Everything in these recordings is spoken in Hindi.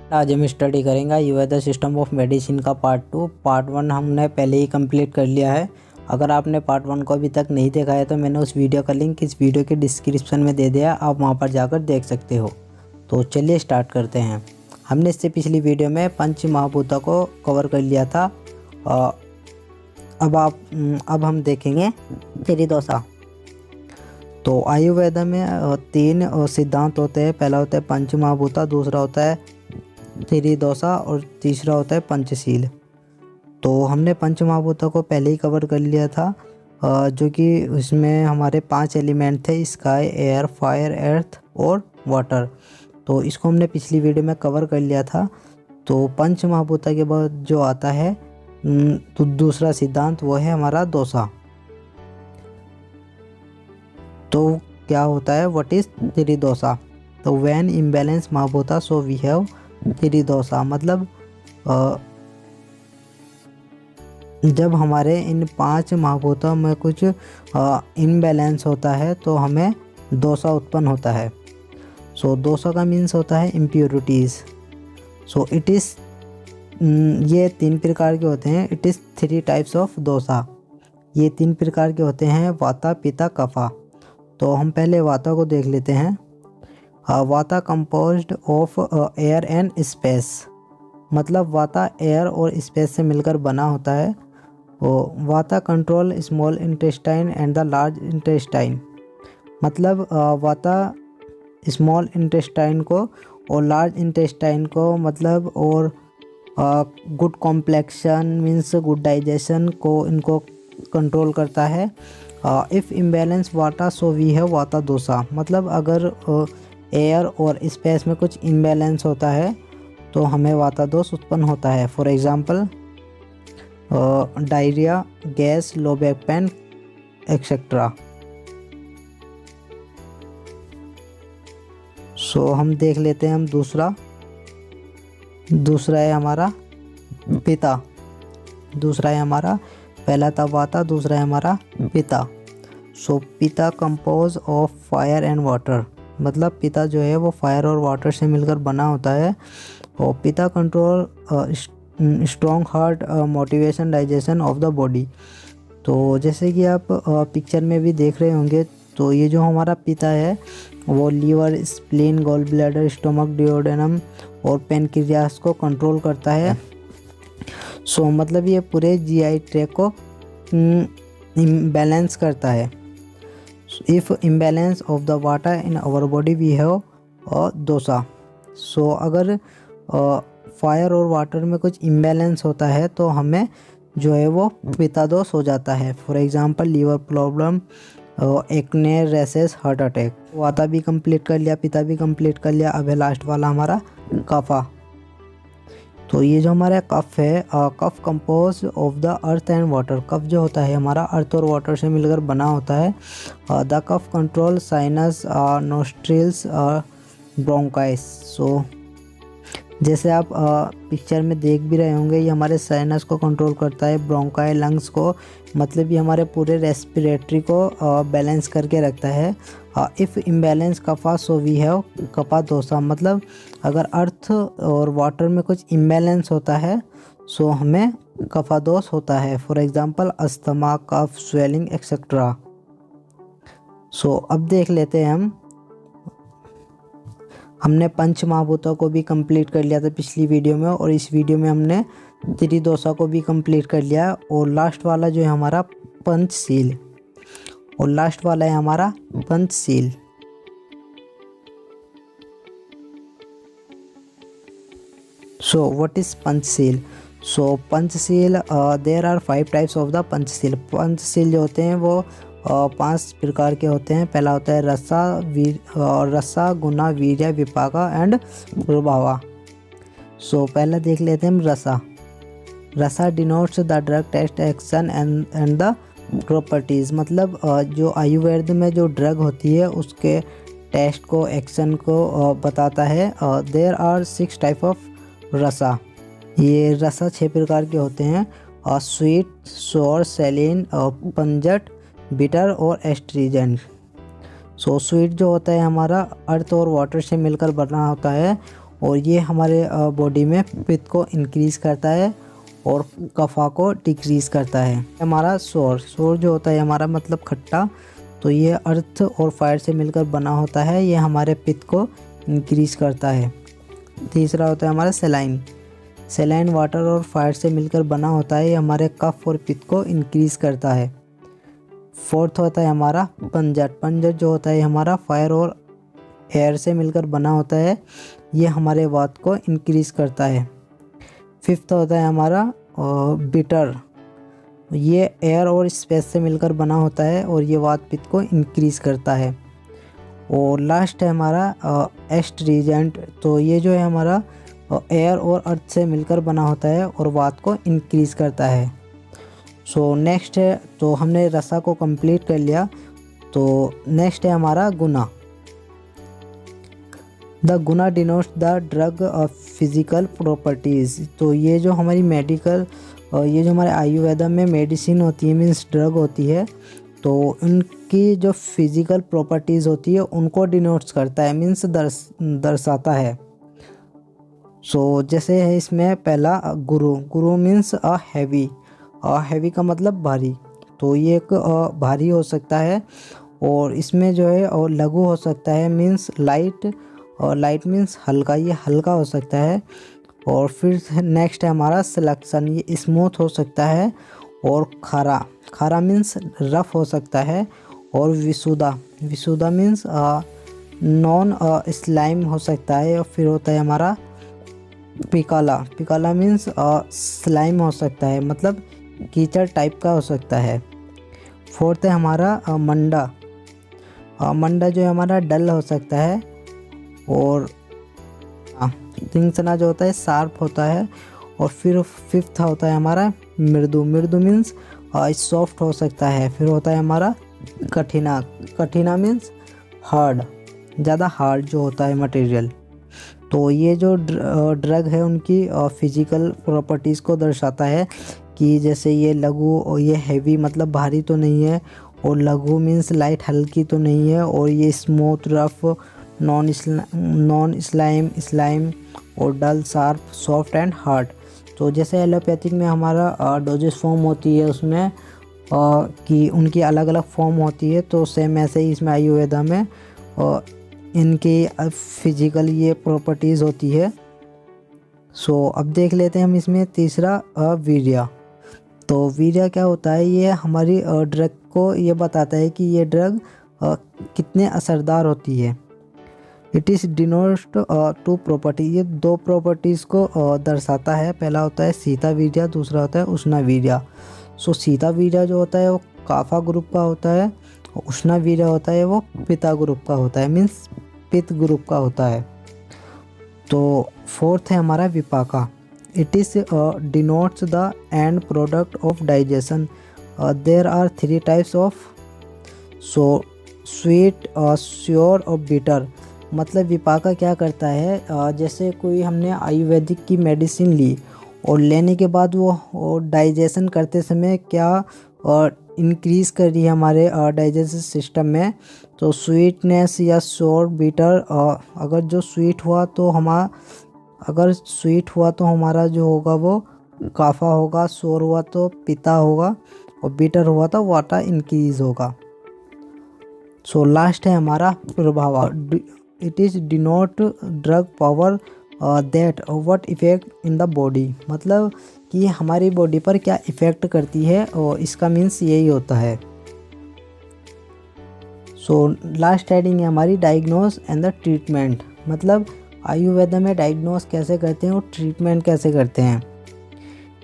आज हम स्टडी करेंगे आयुर्वेद सिस्टम ऑफ मेडिसिन का पार्ट 2। पार्ट 1 हमने पहले ही कंप्लीट कर लिया है। अगर आपने पार्ट 1 को अभी तक नहीं देखा है तो मैंने उस वीडियो का लिंक इस वीडियो के डिस्क्रिप्शन में दे दिया, आप वहां पर जाकर देख सकते हो। तो चलिए स्टार्ट करते हैं। हमने इससे पिछली वीडियो में पंच महाभूतों को कवर कर लिया था। अब हम देखेंगे त्रिदोषा। तो आयुर्वेद में 3 सिद्धांत होते हैं। पहला होता है पंच महाभूता, दूसरा होता है त्रिदोषा और तीसरा होता है पंचशील। तो हमने पंच महाभूतों को पहले ही कवर कर लिया था, जो कि उसमें हमारे 5 एलिमेंट थे, स्काई, एयर, फायर, अर्थ और वाटर। तो इसको हमने पिछली वीडियो में कवर कर लिया था। तो पंच महाभूता के बाद जो आता है तो दूसरा सिद्धांत वो है हमारा दोषा। तो क्या होता है, व्हाट इज त्रिदोषा? तो when imbalance mahabhuta so we have tridosha. मतलब जब हमारे इन 5 महाभूतों में कुछ इम्बैलेंस होता है तो हमें दोषा उत्पन्न होता है। सो दोषा का मीन्स होता है इम्प्योरिटीज़। सो इट इज़ ये 3 प्रकार के होते हैं। इट इज़ 3 टाइप्स ऑफ दोषा। ये 3 प्रकार के होते हैं, वाता, पित्त, कफा। तो हम पहले वाता को देख लेते हैं। वाता composed of air and space. मतलब वाता एयर और स्पेस से मिलकर बना होता है। वाता control small intestine and the large intestine. मतलब वाता स्मॉल इंटेस्टाइन को और लार्ज इंटेस्टाइन को, मतलब और good complexion means good digestion को इनको कंट्रोल करता है। इफ़ इम्बैलेंस वाता सो वी है वाता दोषा। मतलब अगर एयर और स्पेस में कुछ इम्बैलेंस होता है तो हमें वाता दोष उत्पन्न होता है। For example diarrhoea, gas, low back pain etcetera. So हम देख लेते हैं हम दूसरा है हमारा पिता। दूसरा है हमारा, पहला था वाता, दूसरा है हमारा पिता। सो पिता compose of fire and water. मतलब पिता जो है वो फायर और वाटर से मिलकर बना होता है। और पिता control strong heart, motivation, digestion of the body. तो जैसे कि आप पिक्चर में भी देख रहे होंगे, तो ये जो हमारा पिता है वो liver, spleen, gall bladder, stomach, duodenum और पेनक्रियास को कंट्रोल करता है। सो मतलब ये पूरे जीआई ट्रैक को बैलेंस करता है। If imbalance of the water in our body we have dosha. So अगर फायर और वाटर में कुछ इम्बैलेंस होता है तो हमें जो है वो पित्त दोष हो जाता है। For example liver problem, acne, rashes, heart attack. वाता भी कंप्लीट कर लिया, पिता भी कंप्लीट कर लिया। अब है लास्ट वाला हमारा कफा। तो ये जो हमारा कफ है, kapha compose of the earth and water. कफ जो होता है हमारा अर्थ और वाटर से मिलकर बना होता है। The kapha control sinus, nostrils, bronchi. So जैसे आप पिक्चर में देख भी रहे होंगे, ये हमारे साइनस को कंट्रोल करता है, ब्रोंकाई लंग्स को, मतलब ये हमारे पूरे रेस्पिरेटरी को बैलेंस करके रखता है। If imbalance kapha so we have kapha dosha. मतलब अगर अर्थ और वाटर में कुछ इम्बैलेंस होता है सो हमें कफा दोष होता है। For example asthma, cough, swelling etcetera. So अब देख लेते हैं हमने पंच महाभूतों को भी कंप्लीट कर लिया था पिछली वीडियो में, और इस वीडियो में हमने त्रिदोषा को भी कंप्लीट कर लिया। और लास्ट वाला जो है हमारा पंचशील, और लास्ट वाला है हमारा पंचशील। So what is Panchsheel? So Panchsheel, there are 5 types of the Panchsheel. पंचशील जो होते हैं वो 5 प्रकार के होते हैं। पहला होता है रसा, गुना, वीर्य, विपाका एंड प्रभावा। सो पहला देख लेते हैं हम रसा। Rasa denotes the drug taste action and the properties. मतलब जो आयुर्वेद में जो ड्रग होती है उसके टेस्ट को, एक्शन को बताता है। देयर आर 6 टाइप ऑफ रसा। ये रसा 6 प्रकार के होते हैं। स्वीट, सोर, सैलिन, पंजट, बिटर और एस्ट्रीजेंट। सो स्वीट जो होता है हमारा अर्थ और वाटर से मिलकर बना होता है, और ये हमारे बॉडी में पित्त को इंक्रीज़ करता है और कफा को डिक्रीज़ करता है। हमारा सोर जो होता है हमारा मतलब खट्टा, तो ये अर्थ और फायर से मिलकर बना होता है, ये हमारे पित्त को इंक्रीज़ करता है। तीसरा होता है हमारा सेलाइन वाटर और फायर से मिलकर बना होता है, ये हमारे कफ और पित्त को इंक्रीज़ करता है। फोर्थ होता है हमारा पंजर जो होता है हमारा फायर और एयर से मिलकर बना होता है, ये हमारे वात को इंक्रीज़ करता है। फिफ्थ होता है हमारा बिटर, ये एयर और स्पेस से मिलकर बना होता है और ये वात पित्त को इंक्रीज़ करता है। और लास्ट है हमारा एस्ट्रीजेंट, तो ये जो है हमारा एयर और अर्थ से मिलकर बना होता है और वात को इंक्रीज़ करता है। सो नेक्स्ट है, तो हमने रसा को कंप्लीट कर लिया, तो नेक्स्ट है हमारा गुना। The guna denotes the drug physical properties, तो ये जो हमारी ये जो हमारे आयुर्वेदा में मेडिसिन होती है मीन्स ड्रग होती है, तो उनकी जो फिज़िकल प्रॉपर्टीज़ होती है उनको डिनोट्स करता है मीन्स दर्शाता है। सो जैसे है इसमें पहला गुरु मीन्स हैवी का मतलब भारी, तो ये एक भारी हो सकता है। और इसमें जो है और लघु हो सकता है मीन्स लाइट, और लाइट मीन्स हल्का, ये हल्का हो सकता है। और फिर नेक्स्ट है हमारा सिलेक्शन, ये स्मूथ हो सकता है। और खारा मीन्स रफ हो सकता है। और विसुदा मीन्स नॉन स्लाइम हो सकता है। और फिर होता है हमारा पिकाला मीन्स स्लाइम हो सकता है, मतलब कीचड़ टाइप का हो सकता है। फोर्थ है हमारा मंडा जो है हमारा डल हो सकता है। और तीसरा जो होता है शार्प होता है। और फिर फिफ्थ होता है हमारा मृदु मीन्स सॉफ्ट हो सकता है। फिर होता है हमारा कठिना मीन्स हार्ड, ज़्यादा हार्ड जो होता है मटेरियल। तो ये जो ड्रग है उनकी फिजिकल प्रॉपर्टीज़ को दर्शाता है कि जैसे ये लघु और ये हैवी मतलब भारी तो नहीं है, और लघु मीन्स लाइट हल्की तो नहीं है, और ये स्मूथ रफ नॉन स्लाइम और डल शार्प सॉफ्ट एंड हार्ड। तो जैसे एलोपैथिक में हमारा डोजेस फॉर्म होती है उसमें कि उनकी अलग अलग फॉर्म होती है, तो सेम ऐसे ही इसमें आयुर्वेदा में इनकी फिजिकल ये प्रॉपर्टीज़ होती है। सो अब देख लेते हैं हम इसमें तीसरा वीर्य। तो वीर्य क्या होता है, ये हमारी ड्रग को ये बताता है कि ये ड्रग कितने असरदार होती है। It is denotes two property, ये दो प्रॉपर्टीज़ को दर्शाता है। पहला होता है सीता वीर्य, दूसरा होता है उष्णा वीर्य। सो सीता वीर्य जो होता है वो काफा ग्रुप का होता है, और उष्णा वीर्य होता है वो पिता ग्रुप का होता है मीन्स पित्त ग्रुप का होता है। तो फोर्थ है हमारा विपाका। It is denotes the end product of digestion. There are 3 types of, so sweet, sour और बिटर। मतलब विपाका क्या करता है, जैसे कोई हमने आयुर्वेदिक की मेडिसिन ली और लेने के बाद वो डाइजेशन करते समय क्या इंक्रीज़ कर रही है हमारे डाइजेस्टिव सिस्टम में, तो स्वीटनेस या श्योर बिटर। अगर जो स्वीट हुआ तो हमारा जो होगा वो काफा होगा, श्योर हुआ तो पिता होगा, और बिटर हुआ तो वाटा इंक्रीज होगा। सो लास्ट है हमारा प्रभाव। It is denote drug power that what effect in the body, मतलब कि हमारी बॉडी पर क्या इफ़ेक्ट करती है, और इसका मीन्स यही होता है। सो लास्ट हेडिंग है हमारी डायग्नोस एंड द ट्रीटमेंट, मतलब आयुर्वेदा में डायग्नोस कैसे करते हैं और ट्रीटमेंट कैसे करते हैं।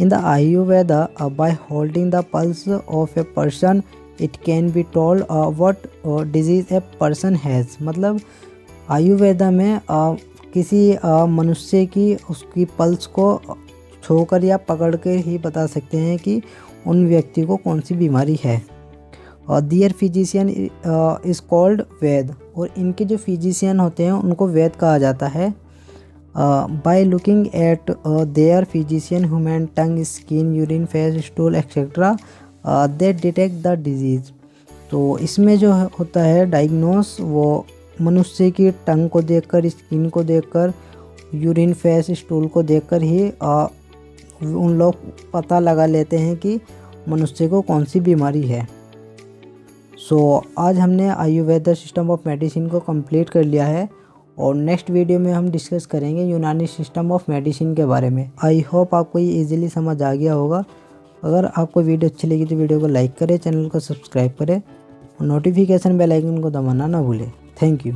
In the Ayurveda by holding the pulse of a person it can be told what disease a person has, मतलब आयुर्वेदा में किसी मनुष्य की उसकी पल्स को छूकर या पकड़ कर ही बता सकते हैं कि उन व्यक्ति को कौन सी बीमारी है। दियर फिजिशियन इज़ कॉल्ड वैद, और इनके जो फिजिशियन होते हैं उनको वैद कहा जाता है। By looking at there physician human tongue skin urine face stool etcetera they detect the disease. तो इसमें जो होता है डायग्नोस वो मनुष्य की टंग को देखकर, स्किन को देखकर, यूरिन फेस स्टूल को देखकर ही उन लोग पता लगा लेते हैं कि मनुष्य को कौन सी बीमारी है। आज हमने आयुर्वेद सिस्टम ऑफ मेडिसिन को कंप्लीट कर लिया है और नेक्स्ट वीडियो में हम डिस्कस करेंगे यूनानी सिस्टम ऑफ मेडिसिन के बारे में। आई होप आपको ये ईजिली समझ आ गया होगा। अगर आपको वीडियो अच्छी लगी तो वीडियो को लाइक करें, चैनल को सब्सक्राइब करें और नोटिफिकेशन बेल आइकन को दबाना ना भूलें। Thank you.